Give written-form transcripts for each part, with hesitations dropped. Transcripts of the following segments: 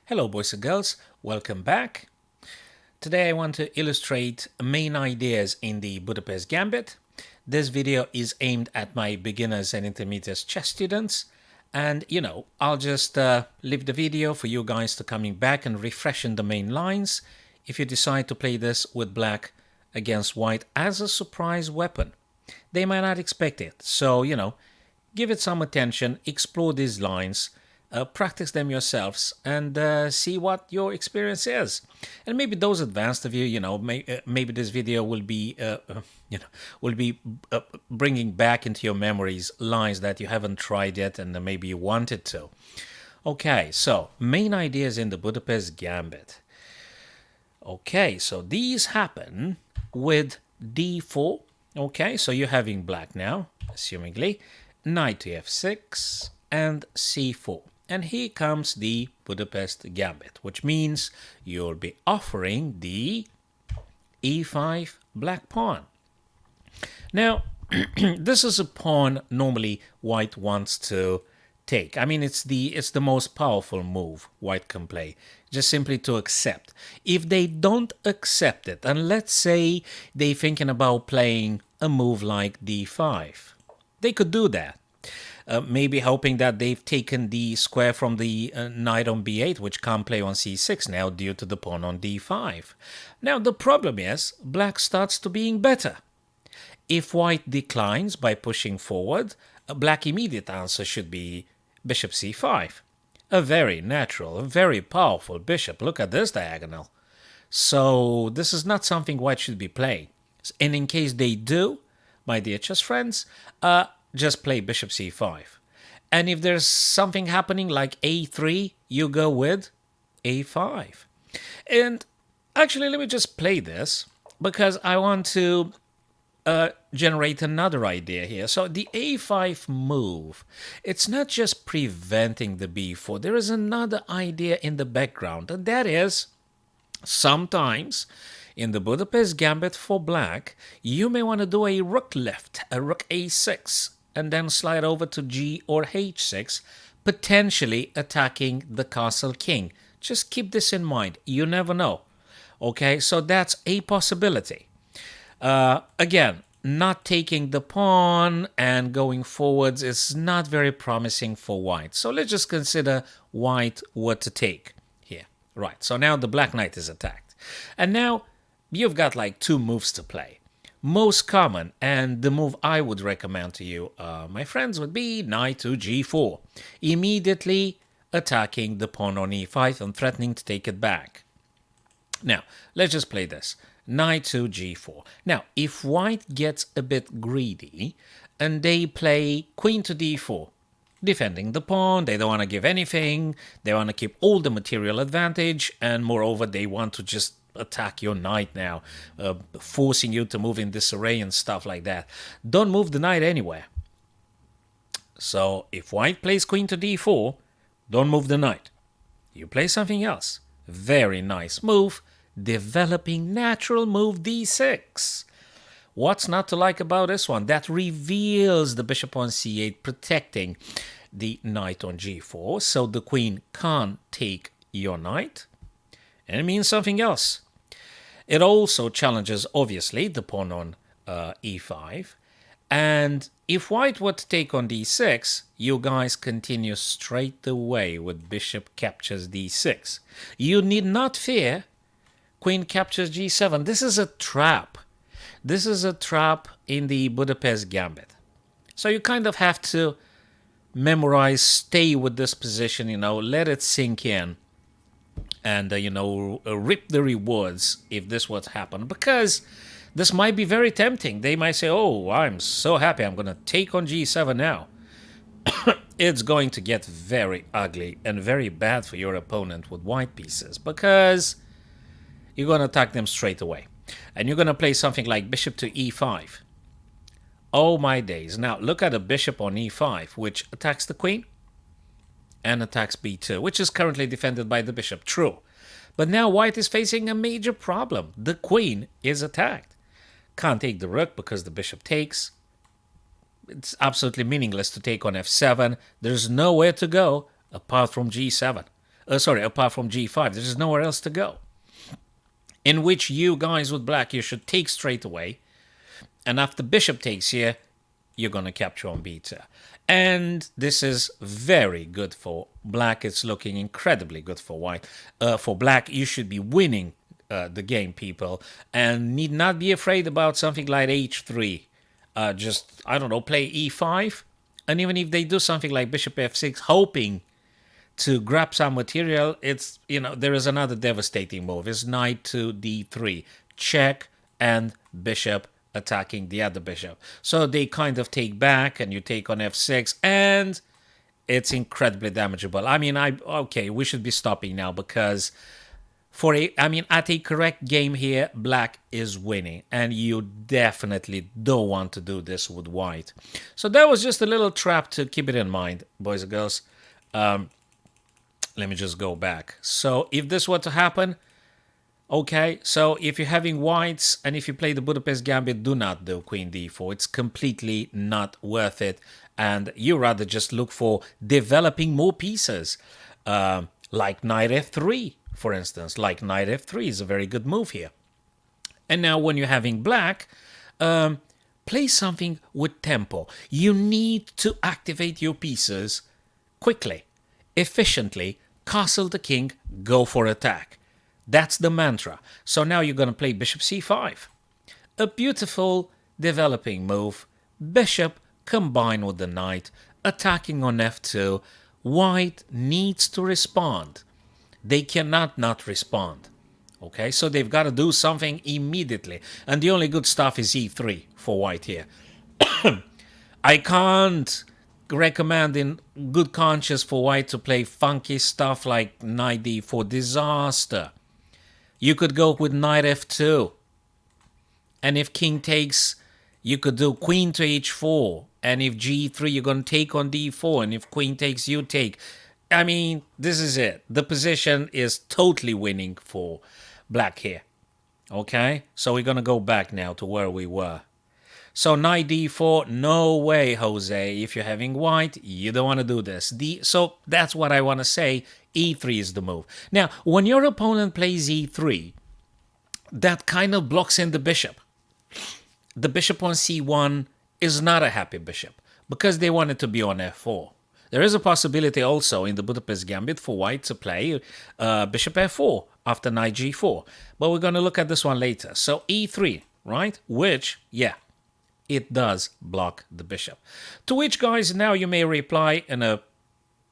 Hello boys and girls, welcome back. Today I want to illustrate main ideas in the Budapest Gambit. This video is aimed at my beginners and intermediate chess students. And I'll just leave the video for you guys to coming back and refreshing the main lines if you decide to play this with black against white as a surprise weapon. They might not expect it, so give it some attention, explore these lines, practice them yourselves, and see what your experience is. And maybe those advanced of you, maybe this video will be, bringing back into your memories lines that you haven't tried yet and maybe you wanted to. Okay, so main ideas in the Budapest Gambit. Okay, so these happen with d4. Okay, so you're having black now, assumingly. Knight to f6 and c4. And here comes the Budapest Gambit, which means you'll be offering the e5 black pawn. Now, this is a pawn normally white wants to take. I mean, it's the most powerful move white can play, just simply to accept. If they don't accept it, and let's say they're thinking about playing a move like d5, they could do that. Maybe hoping that they've taken the square from the knight on b8, which can't play on c6 now due to the pawn on d5. Now the problem is, black starts to being better. If white declines by pushing forward, a black immediate answer should be bishop c5. A very natural, a very powerful bishop. Look at this diagonal. So this is not something white should be playing. And in case they do, my dear chess friends, just play bishop c5. And if there's something happening like a3, you go with a5. And actually, let me just play this because I want to generate another idea here. So the a5 move, it's not just preventing the b4. There is another idea in the background, and that is sometimes in the Budapest Gambit for black, you may want to do a rook lift, a rook a6, and then slide over to g or h6, potentially attacking the castle king. Just keep this in mind. You never know. Okay, so that's a possibility. Again, not taking the pawn and going forwards is not very promising for white. So let's just consider white what to take here. Right, so now the black knight is attacked. And now you've got like two moves to play. Most common, and the move I would recommend to you, my friends, would be knight to g4. Immediately attacking the pawn on e5 and threatening to take it back. Now, let's just play this. Knight to g4. Now, if white gets a bit greedy and they play queen to d4, defending the pawn, they don't want to give anything, they want to keep all the material advantage, and moreover, they want to just attack your knight now, forcing you to move in disarray and stuff like that. Don't move the knight anywhere. So if white plays queen to d4, don't move the knight. You play something else. Very nice move. Developing natural move d6. What's not to like about this one? That reveals the bishop on c8, protecting the knight on g4, so the queen can't take your knight. And it means something else. It also challenges, obviously, the pawn on e5. And if white were to take on d6, you guys continue straight away with bishop captures d6. You need not fear queen captures g7. This is a trap. This is a trap in the Budapest Gambit. So you kind of have to memorize, stay with this position, let it sink in. And, reap the rewards if this were to happen. Because this might be very tempting. They might say, oh, I'm so happy I'm going to take on g7 now. It's going to get very ugly and very bad for your opponent with white pieces. Because you're going to attack them straight away. And you're going to play something like bishop to e5. Oh, my days. Now, look at a bishop on e5, which attacks the queen and attacks b2, which is currently defended by the bishop. True. But now white is facing a major problem. The queen is attacked. Can't take the rook because the bishop takes. It's absolutely meaningless to take on f7. There's nowhere to go apart from g7. Sorry, apart from g5. There's nowhere else to go. In which you guys with black, you should take straight away. And after bishop takes here, you're going to capture on b2. And this is very good for black. It's looking incredibly good for white. For black, you should be winning the game, people. And need not be afraid about something like h3. Just, I don't know, play e5. And even if they do something like bishop f6, hoping to grab some material, it's, you know, there is another devastating move. It's knight to d3. Check and bishop attacking the other bishop. So they kind of take back and you take on f6 and it's incredibly damageable. I mean, okay, we should be stopping now because at a correct game here, black is winning and you definitely don't want to do this with white. So that was just a little trap to keep it in mind, boys and girls. Let me just go back. So if this were to happen, okay, so if you're having whites and if you play the Budapest Gambit, do not do queen d4. It's completely not worth it. And you rather just look for developing more pieces, like knight f3, for instance. Like knight f3 is a very good move here. And now when you're having black, play something with tempo. You need to activate your pieces quickly, efficiently, castle the king, go for attack. That's the mantra. So now you're going to play bishop c5. A beautiful developing move. Bishop combined with the knight, attacking on f2. White needs to respond. They cannot not respond. Okay, so they've got to do something immediately. And the only good stuff is e3 for white here. I can't recommend in good conscience for white to play funky stuff like knight d4. Disaster. You could go with knight f2. And if king takes, you could do queen to h4. And if g3, you're going to take on d4. And if queen takes, you take. I mean, this is it. The position is totally winning for black here. Okay? So we're going to go back now to where we were. So knight d4, no way, Jose. If you're having white, you don't want to do this. So that's what I want to say. e3 is the move. Now, when your opponent plays e3, that kind of blocks in the bishop. The bishop on c1 is not a happy bishop because they want it to be on f4. There is a possibility also in the Budapest Gambit for white to play bishop f4 after knight g4. But we're going to look at this one later. So e3, right? Which, yeah, it does block the bishop. To which, guys, now you may reply in a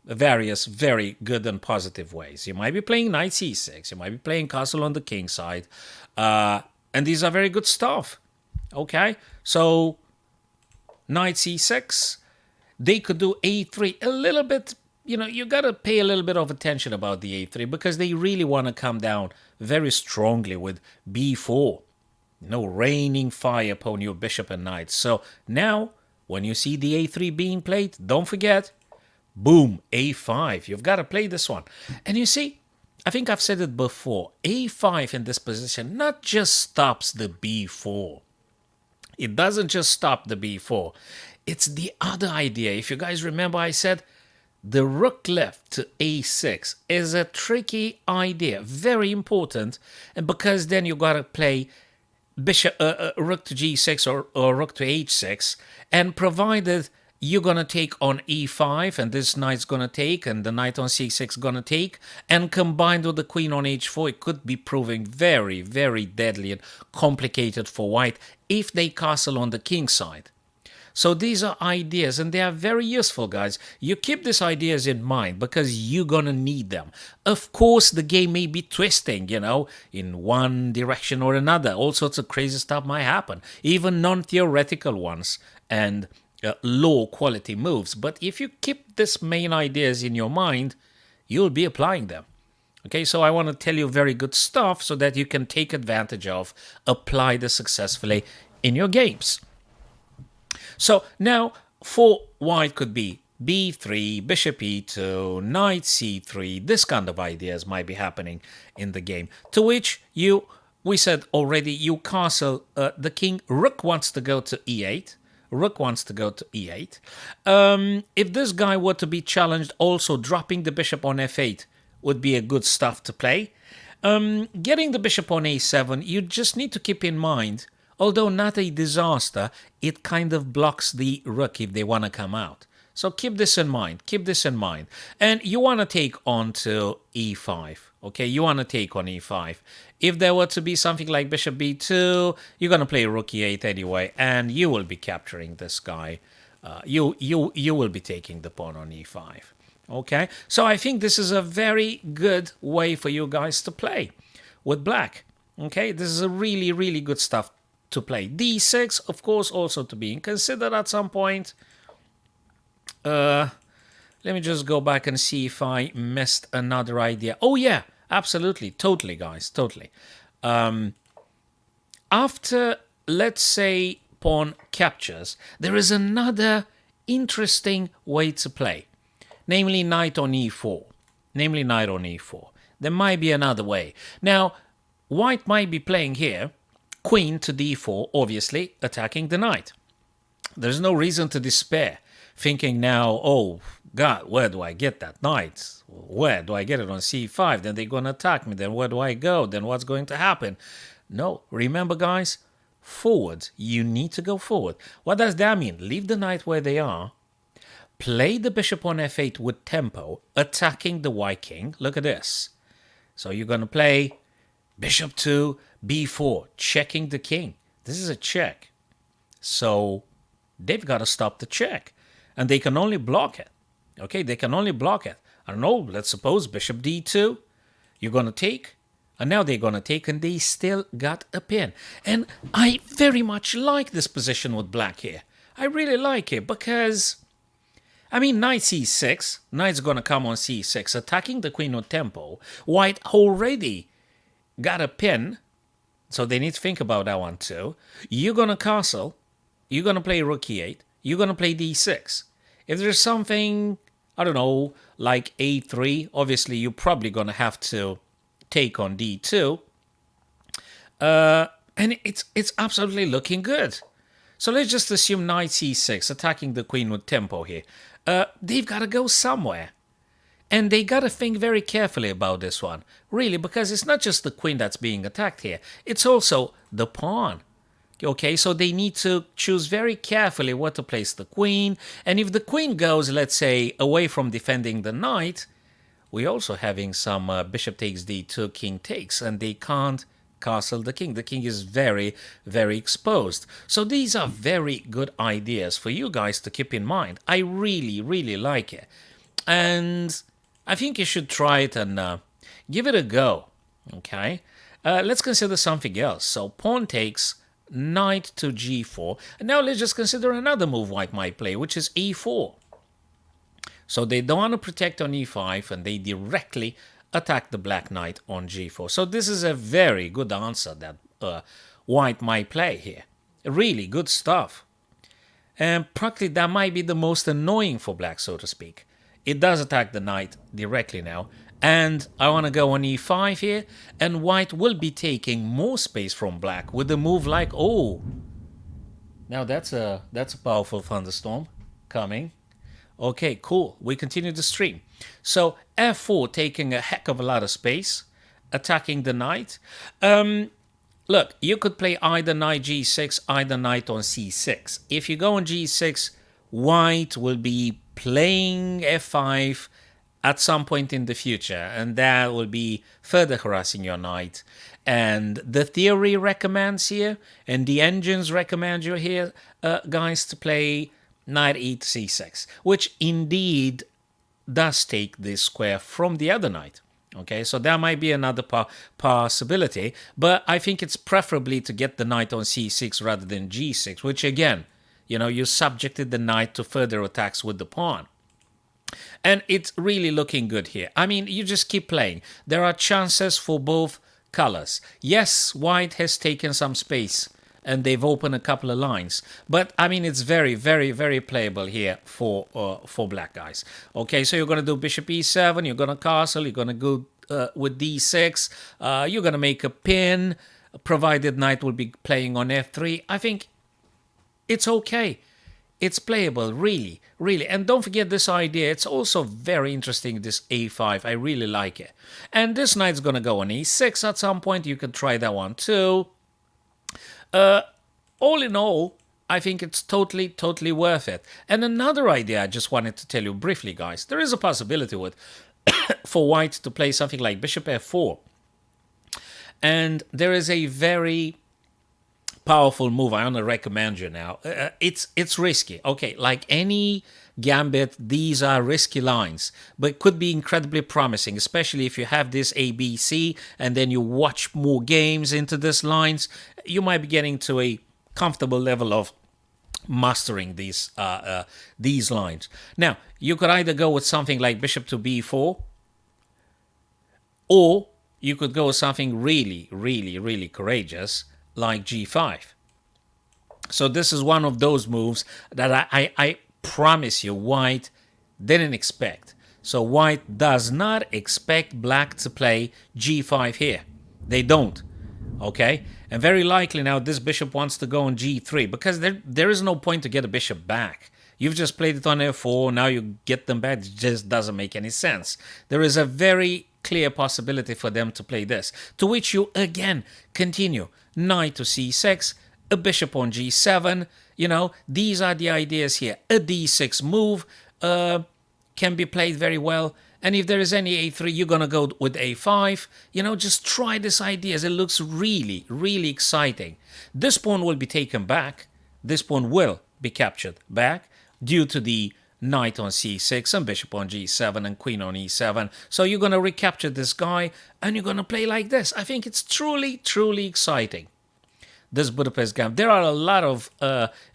various very good and positive ways. You might be playing knight c6. You might be playing castle on the king side. And these are very good stuff. Okay? So knight c6. They could do a3 a little bit. You know, you got to pay a little bit of attention about the a3 because they really want to come down very strongly with b4. No raining fire upon your bishop and knight. So now, when you see the a3 being played, don't forget, boom, a5. You've got to play this one. And you see, I think I've said it before, a5 in this position not just stops the b4. It doesn't just stop the b4. It's the other idea. If you guys remember, I said the rook left to a6 is a tricky idea, very important, and because then you got to play bishop, rook to g6 or rook to h6, and provided you're going to take on e5, and this knight's going to take, and the knight on c6 going to take, and combined with the queen on h4, it could be proving very, very deadly and complicated for white if they castle on the king side. So these are ideas, and they are very useful, guys. You keep these ideas in mind because you're going to need them. Of course, the game may be twisting, you know, in one direction or another. All sorts of crazy stuff might happen, even non-theoretical ones and low-quality moves. But if you keep these main ideas in your mind, you'll be applying them. Okay, so I want to tell you very good stuff so that you can take advantage of, apply this successfully in your games. So now for white could be b3, bishop e2, knight c3. This kind of ideas might be happening in the game. To which we said already, you castle the king. Rook wants to go to e8. Rook wants to go to e8. If this guy were to be challenged also dropping the bishop on f8, would be a good stuff to play. Getting the bishop on a7, you just need to keep in mind, although not a disaster, it kind of blocks the rook if they want to come out. So keep this in mind, keep this in mind. And you want to take on to e5, okay? You want to take on e5. If there were to be something like bishop b2, you're going to play rook e8 anyway, and you will be capturing this guy. You will be taking the pawn on e5. Okay, so I think this is a very good way for you guys to play with black. Okay, this is a really, really good stuff to play. d6, of course, also to be considered at some point. Let me just go back and see if I missed another idea. Oh yeah, absolutely, totally, guys, totally. After, let's say, pawn captures, there is another interesting way to play. Namely knight on e4. Namely knight on e4. There might be another way. Now, white might be playing here, queen to d4, obviously, attacking the knight. There's no reason to despair, thinking now, oh, God, where do I get that knight? Where do I get it on c5? Then they're going to attack me. Then where do I go? Then what's going to happen? No, remember, guys, forward. You need to go forward. What does that mean? Leave the knight where they are. Play the bishop on f8 with tempo, attacking the white king. Look at this. So you're going to play bishop to b4, checking the king. This is a check. So they've got to stop the check. And they can only block it. Okay, they can only block it. I don't know, let's suppose bishop d2. You're going to take. And now they're going to take, and they still got a pin. And I very much like this position with black here. I really like it because, I mean, knight c6, knight's going to come on c6, attacking the queen with tempo. White already got a pin, so they need to think about that one too. You're going to castle, you're going to play rook e8, you're going to play d6. If there's something, I don't know, like a3, obviously you're probably going to have to take on d2. And it's absolutely looking good. So let's just assume knight c6, attacking the queen with tempo here. They've got to go somewhere. And they got to think very carefully about this one. Really, because it's not just the queen that's being attacked here. It's also the pawn. Okay, so they need to choose very carefully where to place the queen. And if the queen goes, let's say, away from defending the knight, we're also having some bishop takes d2, king takes, and they can't castle the king. The king is very, very exposed. So these are very good ideas for you guys to keep in mind. I really, really like it. And I think you should try it and give it a go. Okay, let's consider something else. So pawn takes, knight to g4. And now let's just consider another move white might play, which is e4. So they don't want to protect on e5, and they directly attack the black knight on g4. So this is a very good answer that white might play here. Really good stuff. And practically that might be the most annoying for black, so to speak. It does attack the knight directly now. And I want to go on e5 here, and white will be taking more space from black with a move like, oh, now that's a powerful thunderstorm coming. Okay, cool. We continue the stream. So f4 taking a heck of a lot of space, attacking the knight. Look, you could play either knight g6, either knight on c6. If you go on g6, white will be playing f5 at some point in the future, and that will be further harassing your knight. And the theory recommends here, and the engines recommend you here, guys, to play knight e to c6, which indeed does take this square from the other knight. Okay, so that might be another possibility, but I think it's preferably to get the knight on c6 rather than g6, which again, you know, you subjected the knight to further attacks with the pawn. And it's really looking good here. I mean, you just keep playing. There are chances for both colors. Yes, white has taken some space and they've opened a couple of lines. But, I mean, it's very, very, very playable here for black guys. Okay, so you're going to do bishop e7, you're going to castle, you're going to go with d6, you're going to make a pin, provided knight will be playing on f3. I think it's okay. It's playable, really, really. And don't forget this idea. It's also very interesting, this a5. I really like it. And this knight's going to go on e6 at some point. You could try that one too. All in all, I think it's totally, totally worth it. And another idea I just wanted to tell you briefly, guys. There is a possibility with for white to play something like bishop f4. And there is a very powerful move I want to recommend you now. It's risky. Okay, like any gambit, these are risky lines, but could be incredibly promising, especially if you have this ABC and then you watch more games into these lines. You might be getting to a comfortable level of mastering these lines. Now, you could either go with something like bishop to b4, or you could go with something really, really, really courageous like g5. So this is one of those moves that I promise you white didn't expect. So white does not expect black to play g5 here. They don't. Okay? And very likely now this bishop wants to go on g3 because there is no point to get a bishop back. You've just played it on f4, now you get them back. It just doesn't make any sense. There is a very clear possibility for them to play this, to which you again continue. Knight to c6, a bishop on g7. You know, these are the ideas here. A d6 move can be played very well. And if there is any a3, you're going to go with a5. You know, just try these ideas. It looks really, really exciting. This pawn will be taken back. This pawn will be captured back due to the knight on c6 and bishop on g7 and queen on e7. So you're going to recapture this guy and you're going to play like this. I think it's truly, truly exciting, this Budapest Gambit. There are a lot of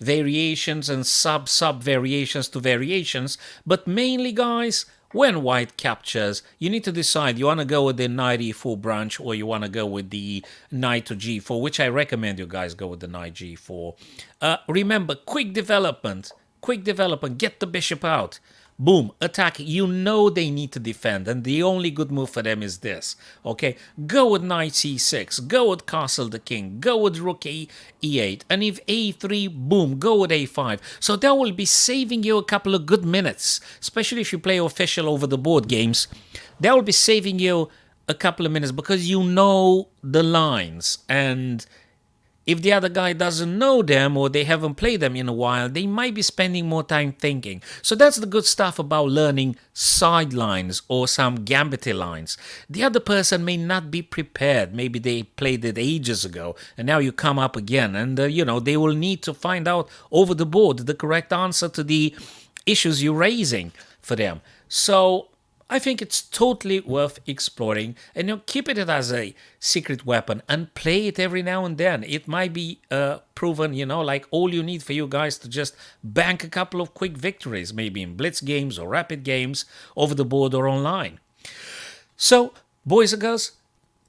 variations and sub-variations to variations, but mainly, guys, when white captures, you need to decide you want to go with the knight e4 branch or you want to go with the knight to g4, which I recommend you guys go with the knight g4. Remember, quick development, get the bishop out. Boom, attack. You know they need to defend, and the only good move for them is this. Okay, go with knight c6, go with castle the king, go with rook e8, and if a3, boom, go with a5. So that will be saving you a couple of good minutes, especially if you play official over the board games. That will be saving you a couple of minutes because you know the lines, and if the other guy doesn't know them or they haven't played them in a while, they might be spending more time thinking. So that's the good stuff about learning sidelines or some gambity lines. The other person may not be prepared. Maybe they played it ages ago and now you come up again and, you know, they will need to find out over the board the correct answer to the issues you're raising for them. So I think it's totally worth exploring, and you know, keep it as a secret weapon and play it every now and then. It might be proven, you know, like all you need for you guys to just bank a couple of quick victories, maybe in blitz games or rapid games over the board or online. So, boys and girls,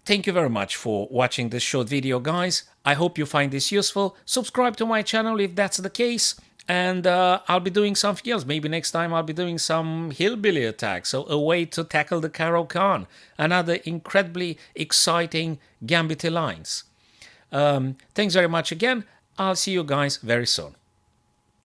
thank you very much for watching this short video, guys. I hope you find this useful. Subscribe to my channel if that's the case. And I'll be doing something else. Maybe next time I'll be doing some hillbilly attack. So a way to tackle the Caro-Kann. Another incredibly exciting gambit lines. Thanks very much again. I'll see you guys very soon.